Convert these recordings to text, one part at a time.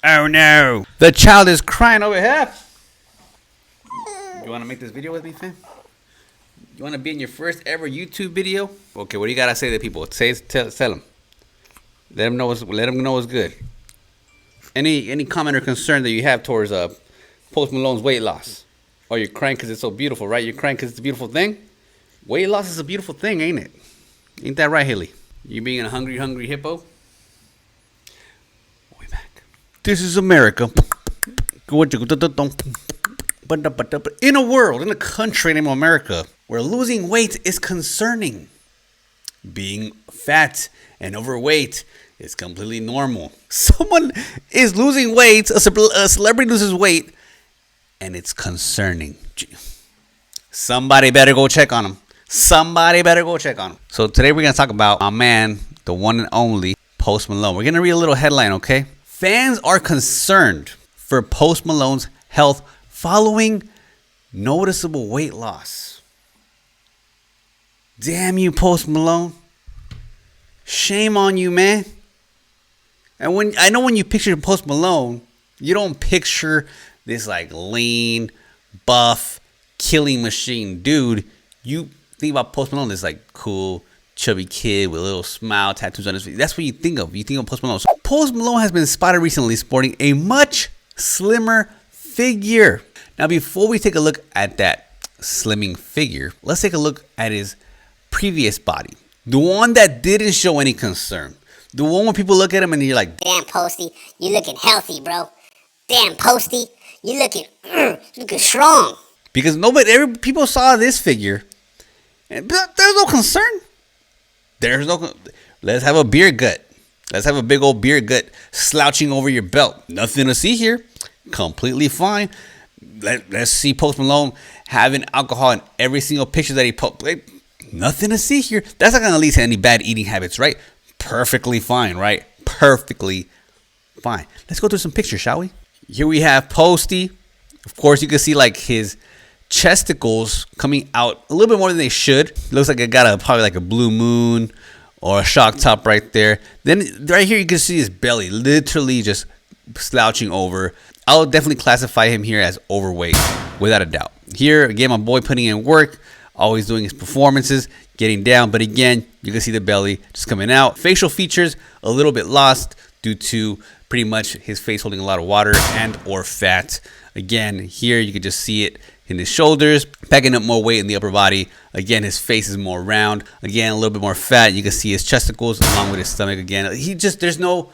Oh no! The child is crying over here. You want to make this video with me, fam? You want to be in your first ever YouTube video? Okay, what do you gotta say to people? Tell them. Let them know what's good. Any comment or concern that you have towards Post Malone's weight loss? Oh, you're crying because it's so beautiful, right? You're crying because it's a beautiful thing. Weight loss is a beautiful thing, ain't it? Ain't that right, Haley? You being a hungry hippo? Way back. This is America. In a world, in a country named America, where losing weight is concerning, being fat and overweight is completely normal. Someone is losing weight, a celebrity loses weight, and it's concerning. Somebody better go check on him. So today we're going to talk about my man, the one and only Post Malone. We're going to read a little headline, okay? Fans are concerned for Post Malone's health following noticeable weight loss. Damn you, Post Malone. Shame on you, man. And I know when you picture Post Malone, you don't picture this like lean, buff, killing machine dude. You think about Post Malone, this like cool, chubby kid with a little smile, tattoos on his face. That's what you think of. You think of Post Malone. So Post Malone has been spotted recently sporting a much slimmer figure. Now, before we take a look at that slimming figure, let's take a look at his previous body. The one that didn't show any concern. The one where people look at him and you're like, damn, Posty, you looking healthy, bro. Damn, Posty, you looking strong. Because people saw this figure, and there's no concern. Let's have a beer gut. Let's have a big old beer gut slouching over your belt. Nothing to see here. Completely fine. Let's see Post Malone having alcohol in every single picture that he posts. Nothing to see here. That's not going to lead to any bad eating habits, right? Perfectly fine, right? Perfectly fine. Let's go through some pictures, shall we? Here we have Posty. Of course, you can see like his chesticles coming out a little bit more than they should. Looks like it got probably like a blue moon or a shock top right there. Then right here you can see his belly literally just slouching over. I'll definitely classify him here as overweight without a doubt. Here again, my boy putting in work, always doing his performances, getting down. But again, you can see the belly just coming out. Facial features a little bit lost due to pretty much his face holding a lot of water and or fat. Again, here you can just see it in his shoulders, packing up more weight in the upper body. Again, his face is more round. Again, a little bit more fat. You can see his chesticles along with his stomach. Again, there's not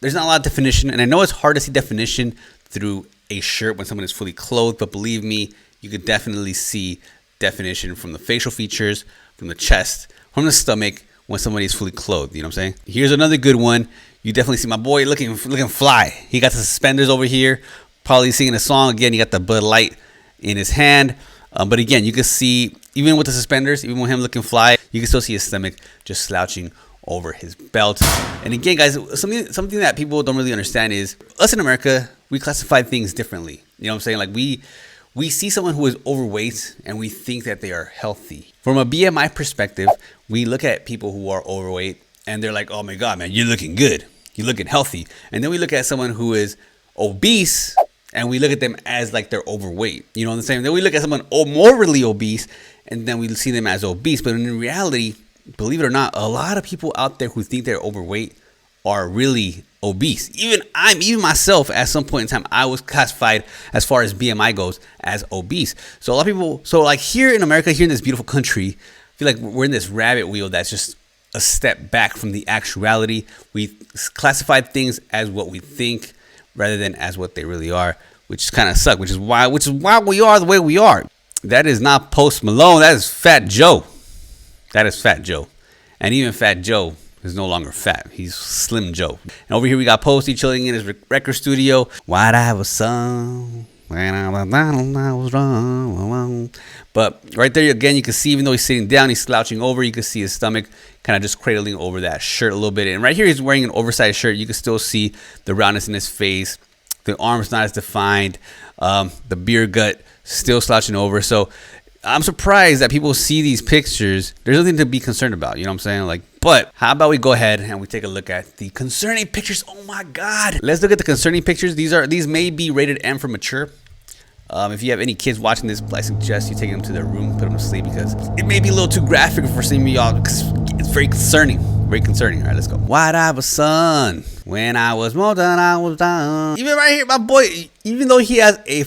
a lot of definition. And I know it's hard to see definition through a shirt when someone is fully clothed, but believe me, you could definitely see definition from the facial features, from the chest, from the stomach when somebody is fully clothed. You know what I'm saying? Here's another good one. You definitely see my boy looking fly. He got the suspenders over here, probably singing a song. Again, he got the Bud Light in his hand. But again, you can see, even with the suspenders, even with him looking fly, you can still see his stomach just slouching over his belt. And again, guys, something that people don't really understand is us in America, we classify things differently. You know what I'm saying? Like we see someone who is overweight and we think that they are healthy. From a BMI perspective, we look at people who are overweight and they're like, oh my God, man, you're looking good. You're looking healthy. And then we look at someone who is obese and we look at them as like they're overweight. You know what I'm saying? Then we look at someone morbidly obese and then we see them as obese. But in reality, believe it or not, a lot of people out there who think they're overweight are really obese. Even myself, at some point in time, I was classified as far as BMI goes as obese. So a lot of people, like here in America, here in this beautiful country, I feel like we're in this rabbit wheel that's just a step back from the actuality. We classify things as what we think rather than as what they really are, which kind of sucks, which is why we are the way we are. That is not Post Malone. That is Fat Joe. That is Fat Joe. And even Fat Joe is no longer fat. He's Slim Joe. And over here we got Posty chilling in his record studio. Why'd I have a son when I was wrong? But right there again, you can see even though he's sitting down, he's slouching over. You can see his stomach kind of just cradling over that shirt a little bit. And right here he's wearing an oversized shirt. You can still see the roundness in his face. The arm's not as defined. The beer gut still slouching over. So I'm surprised that people see these pictures. There's nothing to be concerned about. You know what I'm saying? Like, but how about we go ahead and we take a look at the concerning pictures? Oh my God. Let's look at the concerning pictures. These may be rated M for mature. If you have any kids watching this, I suggest you take them to their room, put them to sleep, because it may be a little too graphic for some of y'all, because it's very concerning. Very concerning. All right, let's go. White I was son. When I was more done, I was done. Even right here, my boy, even though he has a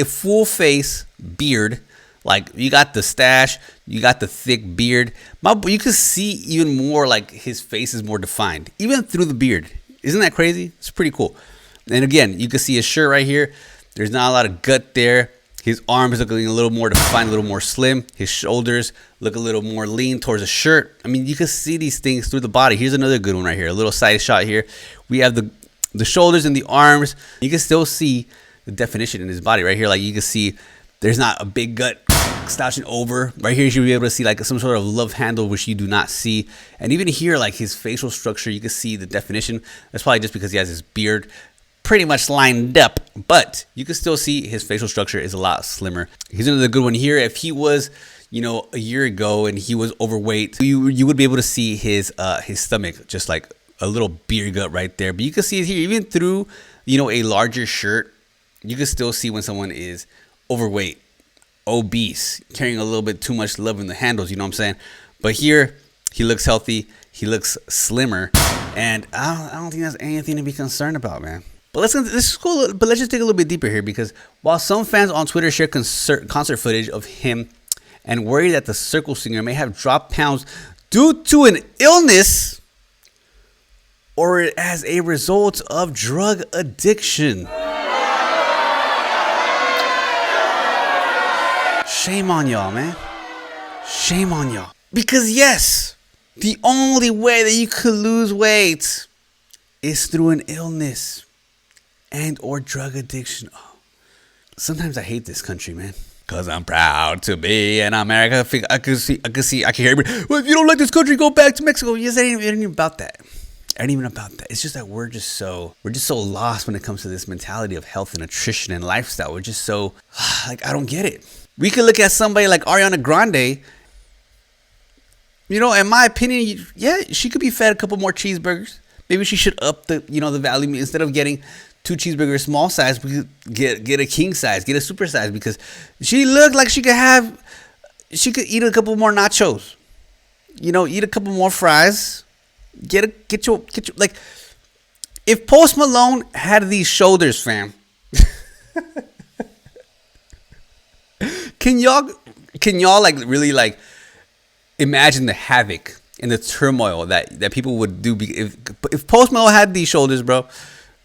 full face beard, like you got the stash, you got the thick beard, you can see even more like his face is more defined, even through the beard. Isn't that crazy? It's pretty cool. And again, you can see his shirt right here. There's not a lot of gut there. His arms look a little more defined, a little more slim. His shoulders look a little more lean towards the shirt. I mean, you can see these things through the body. Here's another good one right here. A little side shot here. We have the shoulders and the arms. You can still see the definition in his body right here. Like you can see there's not a big gut slouching over. Right here, you should be able to see like some sort of love handle, which you do not see. And even here, like his facial structure, you can see the definition. That's probably just because he has his beard pretty much lined up, but you can still see his facial structure is a lot slimmer. Here's another good one here. If he was, a year ago and he was overweight, you would be able to see his stomach, just like a little beer gut right there. But you can see it here, even through, a larger shirt, you can still see when someone is overweight, obese, carrying a little bit too much love in the handles, you know what I'm saying? But here, he looks healthy, he looks slimmer, and I don't think that's anything to be concerned about, man. But this is cool. But let's just dig a little bit deeper here, because while some fans on Twitter share concert footage of him and worry that the circle singer may have dropped pounds due to an illness or as a result of drug addiction. Shame on y'all, man. Shame on y'all. Because yes, the only way that you could lose weight is through an illness and or drug addiction. Oh. Sometimes I hate this country, man. Cause I'm proud to be in America. I can hear everybody. Well, if you don't like this country, go back to Mexico. Yes, it ain't even about that. It ain't even about that. It's just that we're just so lost when it comes to this mentality of health and nutrition and lifestyle. We're just so I don't get it. We could look at somebody like Ariana Grande. In my opinion, yeah, she could be fed a couple more cheeseburgers. Maybe she should up the the value meat. Instead of getting 2 cheeseburgers small size, we could get a king size, get a super size, because she looked like she could eat a couple more nachos, eat a couple more fries, get your like, if Post Malone had these shoulders, fam, can y'all like really like imagine the havoc and the turmoil that people would do if Post Malone had these shoulders, bro?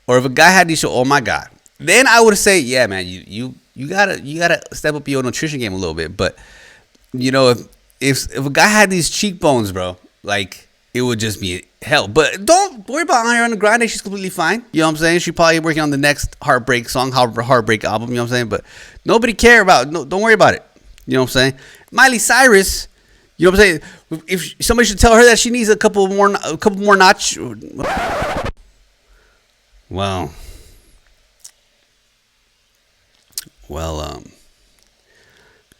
Or if a guy had these shoulders, oh my God. Then I would say, yeah, man, you gotta step up your nutrition game a little bit. But if a guy had these cheekbones, bro, like it would just be hell. But don't worry about Ariana Grande. She's completely fine. You know what I'm saying? She's probably working on the next Heartbreak song, Heartbreak album. You know what I'm saying? But nobody care about. No, don't worry about it. You know what I'm saying? Miley Cyrus. You know what I'm saying? If somebody should tell her that she needs a couple more notch. Well,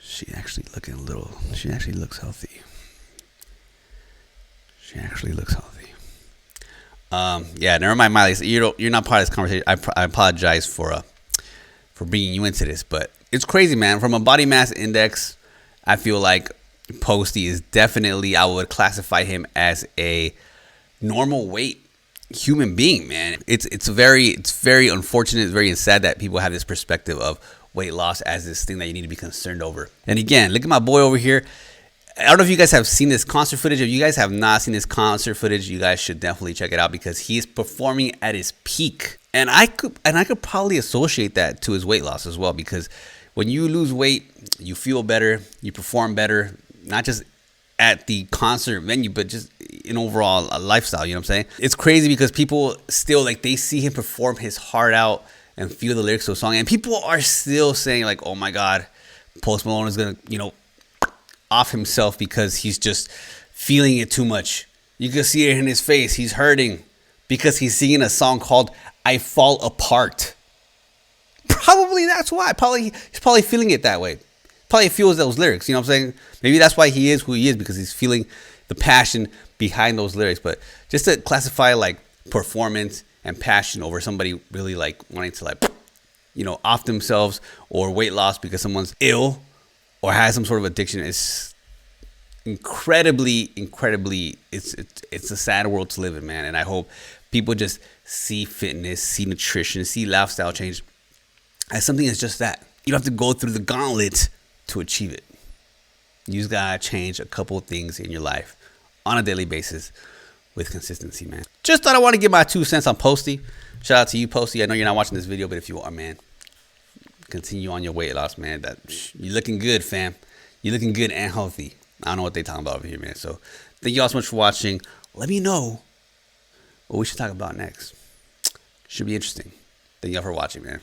she actually looks healthy. Yeah, never mind, Miley. You're not part of this conversation. I apologize for bringing you into this, but it's crazy, man. From a body mass index, I feel like Posty is definitely, I would classify him as a normal weight human being, man. It's very unfortunate. It's very sad that people have this perspective of weight loss as this thing that you need to be concerned over. And again, look at my boy over here. I don't know if you guys have seen this concert footage. If you guys have not seen this concert footage, you guys should definitely check it out, because he's performing at his peak. And I could probably associate that to his weight loss as well, because when you lose weight, you feel better, you perform better, not just at the concert venue, but just in overall lifestyle. You know what I'm saying? It's crazy because people still, like, they see him perform his heart out and feel the lyrics to a song, and people are still saying, like, oh my God, Post Malone is gonna, off himself because he's just feeling it too much. You can see it in his face. He's hurting because he's singing a song called I Fall Apart. Probably that's why. He's probably feeling it that way. probably fuels those lyrics. You know what I'm saying? Maybe that's why he is who he is, because he's feeling the passion behind those lyrics. But just to classify like performance and passion over somebody really like wanting to like, you know, off themselves or weight loss because someone's ill or has some sort of addiction is incredibly, it's a sad world to live in, man. And I hope people just see fitness, see nutrition, see lifestyle change as something that's just that. You don't have to go through the gauntlet to achieve it. You just gotta change a couple of things in your life on a daily basis with consistency, man. Just thought I want to give my 2 cents on Posty. Shout out to you, Posty. I know you're not watching this video, but if you are, man, continue on your weight loss, man. You're looking good, fam. You're looking good and healthy. I don't know what they talking about over here, man. So thank you all so much for watching. Let me know what we should talk about next. Should be interesting. Thank you all for watching, man.